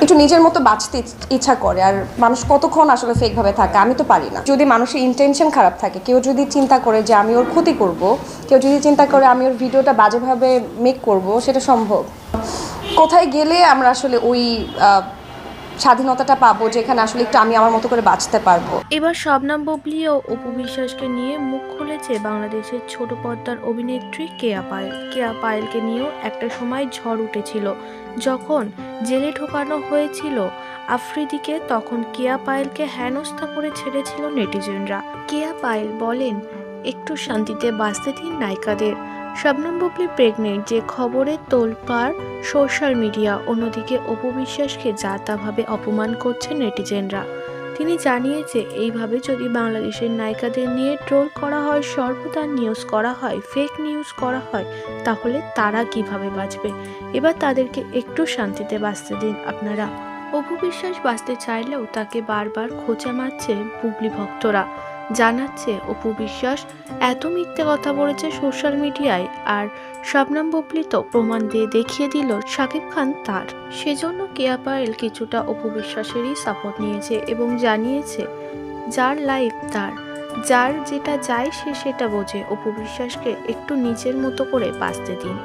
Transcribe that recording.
একটু নিজের মতো বাঁচতে ইচ্ছা করে। আর মানুষ কতক্ষণ আসলে ফেকভাবে থাকে, আমি তো পারি না। যদি মানুষের ইন্টেনশন খারাপ থাকে, কেউ যদি চিন্তা করে যে আমি ওর ক্ষতি করব, কেউ যদি চিন্তা করে আমি ওর ভিডিওটা বাজেভাবে মেক করব, সেটা সম্ভব। কোথায় গেলে আমরা আসলে ওই স্বাধীনতাটা পাবো যেখানে আসলে একটু আমি আমার মতো করে বাঁচতে পারবো। এবার শবনম বুবলি ও অপু বিশ্বাসকে নিয়ে মুখ খুলেছে বাংলাদেশের ছোট পর্দার অভিনেত্রী কেয়া পায়েল। কেয়া পায়েলকে নিয়েও একটা সময় ঝড় উঠেছিল। যখন জেলে ঢোকানো হয়েছিল আফ্রিদিকে, তখন কেয়া পায়েলকে হেনস্থা করে ছেড়েছিল নেটিজেনরা। কেয়া পায়েল বলেন, একটু শান্তিতে বাঁচতে দিন নায়িকাদের। শবনম বুবলি প্রেগনেন্ট যে খবরে তোলপাড় সোশ্যাল মিডিয়া, অন্যদিকে অপু বিশ্বাসকে যা তাভাবে অপমান করছে নেটিজেনরা। তিনি জানিয়েছে, এইভাবে যদি বাংলাদেশের নায়িকাদের নিয়ে ট্রোল করা হয়, সর্বদা নিউজ করা হয়, ফেক নিউজ করা হয়, তাহলে তারা কিভাবে বাঁচবে? এবার তাদেরকে একটু শান্তিতে বাঁচতে দিন আপনারা। অপু বিশ্বাস বাঁচতে চাইলেও তাকে বারবার খোঁচা মারছে বুবলি ভক্তরা। জানাচ্ছে, অপু বিশ্বাস এত মিথ্যে কথা বলেছে সোশ্যাল মিডিয়ায়, আর শবনম বুবলি তো প্রমাণ দিয়ে দেখিয়ে দিল শাকিব খান তার। সেজন্য কেয়া পায়েল কিছুটা অপু বিশ্বাসেরই সাপোর্ট নিয়েছে এবং জানিয়েছে, যার লাইফ তার, যার যেটা যায় সে সেটা বোঝে, অপু বিশ্বাসকে একটু নিজের মতো করে বাঁচতে দিন।